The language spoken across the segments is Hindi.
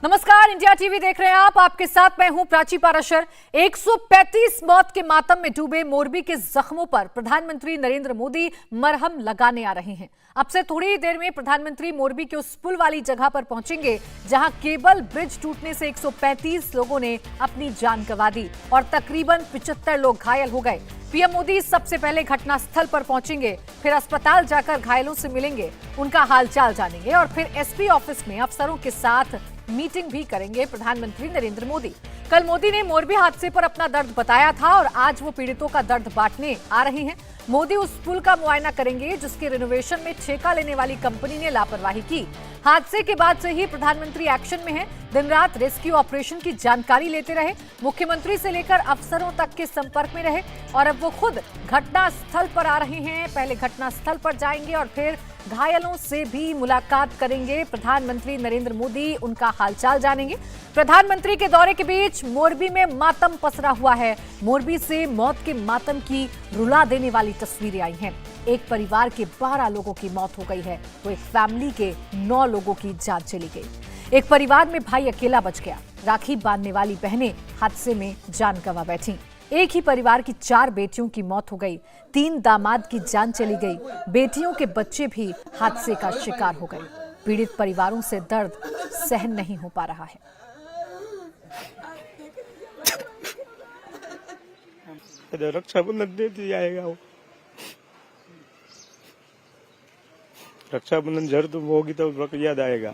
नमस्कार, इंडिया टीवी देख रहे हैं आप। आपके साथ मैं हूं प्राची पाराशर। 135 मौत के मातम में डूबे मोरबी के जख्मों पर प्रधानमंत्री नरेंद्र मोदी मरहम लगाने आ रहे हैं। अब से थोड़ी ही देर में प्रधानमंत्री मोरबी के उस पुल वाली जगह पर पहुंचेंगे जहां केबल ब्रिज टूटने से 135 लोगों ने अपनी जान गंवा दी और तकरीबन 75 लोग घायल हो गए। पीएम मोदी सबसे पहले घटनास्थल पर पहुंचेंगे, फिर अस्पताल जाकर घायलों से मिलेंगे, उनका हालचाल जानेंगे और फिर एसपी ऑफिस में अफसरों के साथ मीटिंग भी करेंगे प्रधानमंत्री नरेंद्र मोदी। कल मोदी ने मोरबी हादसे पर अपना दर्द बताया था और आज वो पीड़ितों का दर्द बांटने आ रहे हैं। मोदी उस पुल का मुआयना करेंगे जिसके रिनोवेशन में ठेका लेने वाली कंपनी ने लापरवाही की। हादसे के बाद से ही प्रधानमंत्री एक्शन में हैं। दिन रात रेस्क्यू ऑपरेशन की जानकारी लेते रहे, मुख्यमंत्री से लेकर अफसरों तक के संपर्क में रहे और अब वो खुद घटनास्थल पर आ रहे हैं। पहले घटनास्थल पर जाएंगे और फिर घायलों से भी मुलाकात करेंगे प्रधानमंत्री नरेंद्र मोदी, उनका हालचाल जानेंगे। प्रधानमंत्री के दौरे के बीच मोरबी में मातम पसरा हुआ है। मोरबी से मौत के मातम की रुला देने वाली तस्वीरें आई हैं। एक परिवार के 12 लोगों की मौत हो गई है तो एक फैमिली के 9 लोगों की जान चली गई। एक परिवार में भाई अकेला बच गया। राखी बांधने वाली बहनें हादसे में जान गंवा बैठी। एक ही परिवार की 4 बेटियों की मौत हो गई। 3 दामाद की जान चली गई। बेटियों के बच्चे भी हादसे का शिकार हो गए। पीड़ित परिवारों से दर्द सहन नहीं हो पा रहा है। रक्षाबंधन दे दिया जाएगा वो। रक्षाबंधन जरूर तो होगी तो याद आएगा।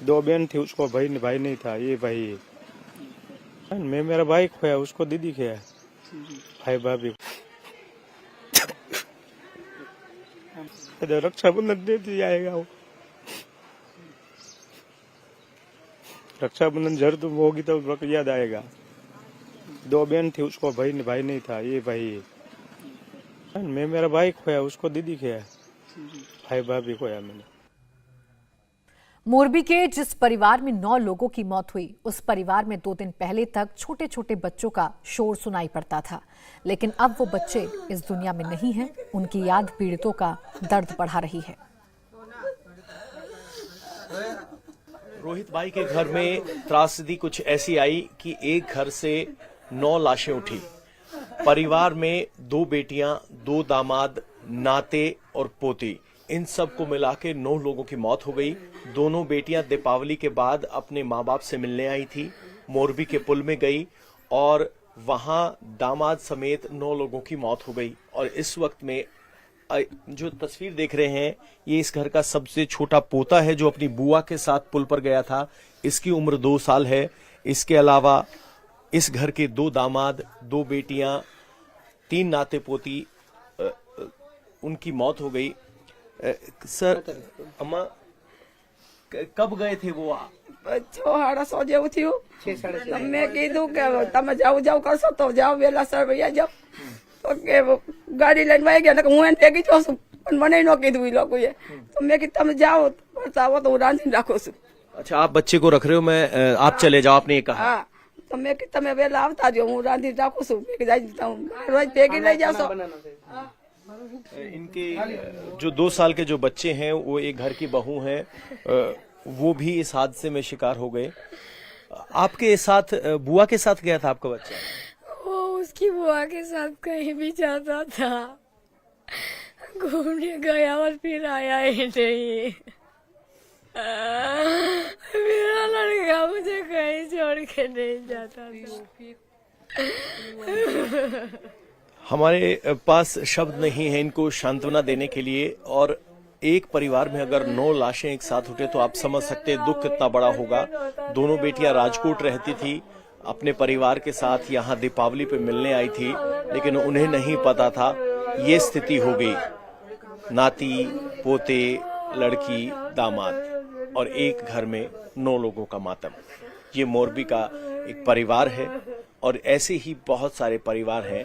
2 बहन थी, उसको भाई नहीं था, ये भाई है। मैं मेरा भाई खोया, उसको दीदी खोया, भाई भाभी। रक्षाबंधन दे दिया जाएगा वो। रक्षाबंधन जरूर तो होगी तो याद आएगा। 2 बहन थी, उसको भाई नहीं था, ये भाई है। मैं मेरा भाई खोया, उसको दीदी खोया, भाई भाभी खोया मैंने। मोरबी के जिस परिवार में 9 लोगों की मौत हुई, उस परिवार में 2 दिन पहले तक छोटे छोटे बच्चों का शोर सुनाई पड़ता था, लेकिन अब वो बच्चे इस दुनिया में नहीं हैं। उनकी याद पीड़ितों का दर्द बढ़ा रही है। रोहित भाई के घर में त्रासदी कुछ ऐसी आई कि एक घर से 9 लाशें उठी। परिवार में 2 बेटियां, 2 दामाद, नाते और पोती, इन सब को मिला के 9 लोगों की मौत हो गई। दोनों बेटियां दीपावली के बाद अपने माँ बाप से मिलने आई थी, मोरबी के पुल में गई और वहां दामाद समेत 9 लोगों की मौत हो गई। और इस वक्त में जो तस्वीर देख रहे हैं, ये इस घर का सबसे छोटा पोता है जो अपनी बुआ के साथ पुल पर गया था। इसकी उम्र 2 साल है। इसके अलावा इस घर के 2 दामाद, 2 बेटियां, 3 नाते पोती, उनकी मौत हो गई। सर, अम्मा कब गए थे वो? 6:30 જેવું થયું. તમે કીધું કે તમે જાવ કરશો તો જાઓ વેલા સર ભૈયા જાઓ. તો કે ગાડી લઈને વહી ગયા. હું એને ભેગી જાઉં છું પણ મને ન કીધું એ લોકોએ. તો મેં કીધું તમે જાઓ આવો તો હું રાંધીને રાખું છું. अच्छा, आप बच्चे को रख रहे हो, मैं आप चले जाओ, आपने ये कहा। हाँ, तो मैं कि તમે વેલા આવતા જો, હું રાંધીને રાખું છું. મેં કીધું રોજ ભેગી લઈ જાશો. इनके जो 2 साल के जो बच्चे हैं, वो एक घर की बहू हैं, वो भी इस हादसे में शिकार हो गए। आपके साथ बुआ के साथ गया था आपका बच्चा? वो उसकी बुआ के साथ कहीं भी जाता था, घूमने गया और फिर आया ही नहीं। मेरा लड़का मुझे कहीं छोड़ के नहीं जाता था। हमारे पास शब्द नहीं है इनको सांत्वना देने के लिए। और एक परिवार में अगर 9 लाशें एक साथ उठे तो आप समझ सकते हैं दुख कितना बड़ा होगा। दोनों बेटियां राजकोट रहती थी, अपने परिवार के साथ यहाँ दीपावली पे मिलने आई थी, लेकिन उन्हें नहीं पता था ये स्थिति हो गई। नाती, पोते, लड़की, दामाद और एक घर में 9 लोगों का मातम। ये मोरबी का एक परिवार है और ऐसे ही बहुत सारे परिवार हैं।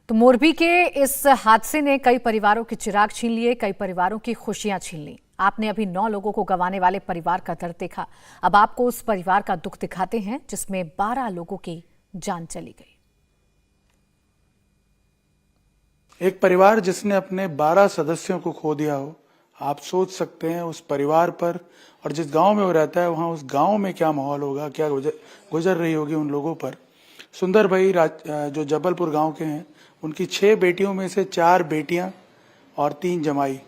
तो मोरबी के इस हादसे ने कई परिवारों के चिराग छीन लिए, कई परिवारों की खुशियां छीन ली। आपने अभी 9 लोगों को गंवाने वाले परिवार का दर्द देखा। अब आपको उस परिवार का दुख दिखाते हैं जिसमें 12 लोगों की जान चली गई। एक परिवार जिसने अपने 12 सदस्यों को खो दिया हो, आप सोच सकते हैं उस परिवार पर, और जिस गांव में वो रहता है वहां उस गांव में क्या माहौल होगा, क्या गुजर रही होगी उन लोगों पर। सुंदर भाई जो जबलपुर गांव के हैं, उनकी 6 बेटियों में से 4 बेटियां और 3 जमाई,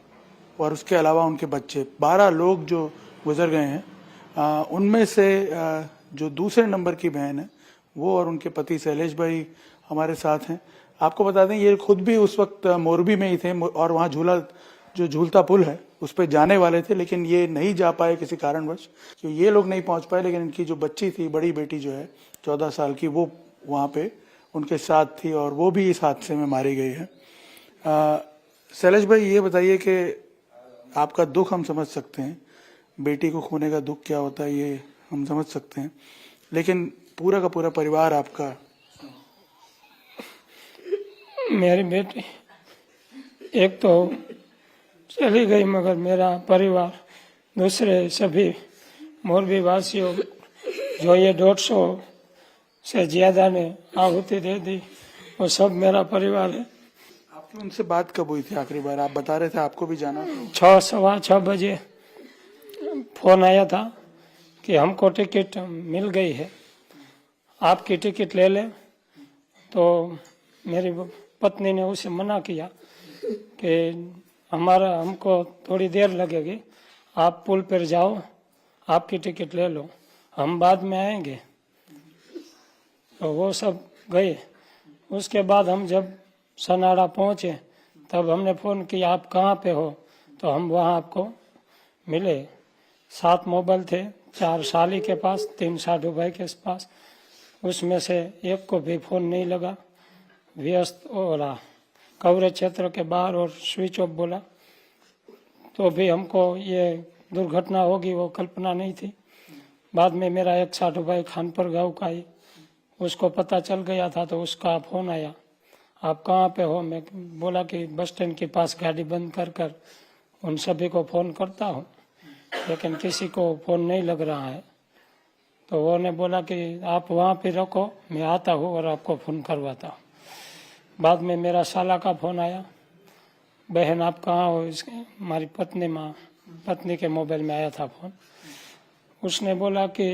और उसके अलावा उनके बच्चे 12 लोग जो गुजर गए हैं। उनमें से जो दूसरे नंबर की बहन है वो और उनके पति शैलेश भाई हमारे साथ हैं। आपको बता दें ये खुद भी उस वक्त मोरबी में ही थे और वहाँ झूलता पुल है उस पर जाने वाले थे, लेकिन ये नहीं जा पाए किसी कारणवश, तो ये लोग नहीं पहुंच पाए। लेकिन इनकी जो बच्ची थी, बड़ी बेटी जो है 14 साल की, वो वहाँ पे उनके साथ थी और वो भी इस हादसे में मारी गई है। शैलेश भाई ये बताइए कि आपका दुख हम समझ सकते हैं, बेटी को खोने का दुख क्या होता है ये हम समझ सकते हैं, लेकिन पूरा का पूरा परिवार आपका। मेरी बेटी एक तो चली गई, मगर मेरा परिवार, दूसरे सभी मोरबी वासियों जो ये 150 से ज्यादा ने आहुति दे दी, वो सब मेरा परिवार है। आपकी उनसे बात कब हुई थी आखिरी बार? आप बता रहे थे आपको भी जाना था। 6:15 बजे फोन आया था कि हमको टिकट मिल गई है, आपकी टिकट ले लें। तो मेरी पत्नी ने उसे मना किया कि हमको थोड़ी देर लगेगी, आप पुल पर जाओ, आपकी टिकट ले लो, हम बाद में आएंगे। तो वो सब गए। उसके बाद हम जब सनाड़ा पहुंचे तब हमने फ़ोन किया, आप कहाँ पे हो? तो हम वहाँ आपको मिले। 7 मोबाइल थे, 4 साली के पास, 3 साधु भाई के पास, उसमें से एक को भी फ़ोन नहीं लगा, व्यस्त हो रहा, कवरेज क्षेत्र के बाहर और स्विच ऑफ बोला। तो भी हमको ये दुर्घटना होगी वो कल्पना नहीं थी। बाद में मेरा एक साधु भाई खानपुर गाँव का ही, उसको पता चल गया था, तो उसका फ़ोन आया, आप कहाँ पे हो? मैं बोला कि बस स्टैंड के पास गाड़ी बंद कर उन सभी को फ़ोन करता हूँ, लेकिन किसी को फ़ोन नहीं लग रहा है। तो वो ने बोला कि आप वहाँ पे रखो, मैं आता हूँ और आपको फ़ोन करवाता हूँ। बाद में मेरा साला का फ़ोन आया, बहन आप कहाँ हो? इसके हमारी पत्नी के मोबाइल में आया था फ़ोन। उसने बोला कि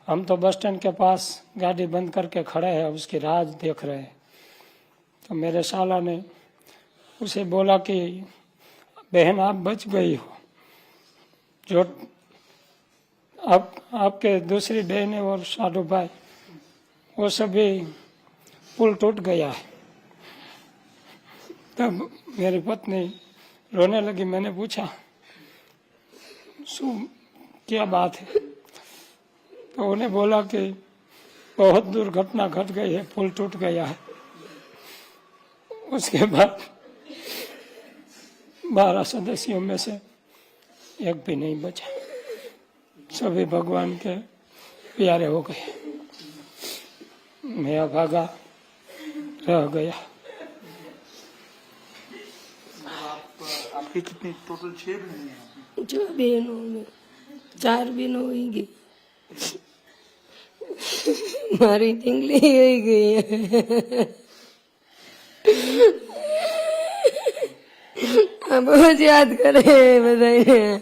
हम तो बस स्टैंड के पास गाड़ी बंद करके खड़े हैं, उसकी राह देख रहे हैं। तो मेरे साला ने उसे बोला कि बहन आप बच गई हो, जो आपके दूसरी बहनें और साधु भाई वो सभी पुल टूट गया है। तब मेरी पत्नी रोने लगी। मैंने पूछा क्या बात है? तो उन्हें बोला कि बहुत दुर्घटना घट गई है, पुल टूट गया है। उसके बाद 12 सदस्यों में से एक भी नहीं बचा, सभी भगवान के प्यारे हो गए। मैं अभागा रह गया। आपकी कितनी टोटल 6 बहनें हैं? 6 बहनों में 4 बहनों हुई गई, हमारी तिंगली हो गई है। अब बहुत याद करे बताइए।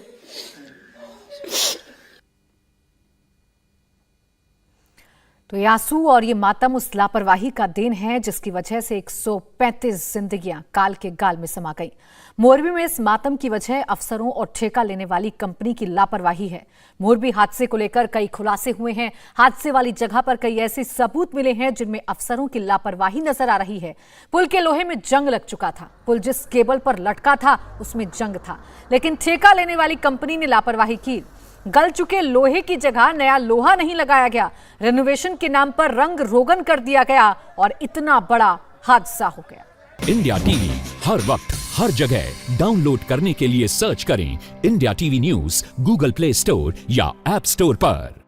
तो ये आंसू और ये मातम उस लापरवाही का देन है जिसकी वजह से 135 जिंदगियां काल के गाल में समा गई। मोरबी में इस मातम की वजह अफसरों और ठेका लेने वाली कंपनी की लापरवाही है। मोरबी हादसे को लेकर कई खुलासे हुए हैं। हादसे वाली जगह पर कई ऐसे सबूत मिले हैं जिनमें अफसरों की लापरवाही नजर आ रही है। पुल के लोहे में जंग लग चुका था, पुल जिस केबल पर लटका था उसमें जंग था, लेकिन ठेका लेने वाली कंपनी ने लापरवाही की। गल चुके लोहे की जगह नया लोहा नहीं लगाया गया, रेनोवेशन के नाम पर रंग रोगन कर दिया गया और इतना बड़ा हादसा हो गया। इंडिया टीवी हर वक्त हर जगह डाउनलोड करने के लिए सर्च करें India TV news Google play store या ऐप स्टोर पर।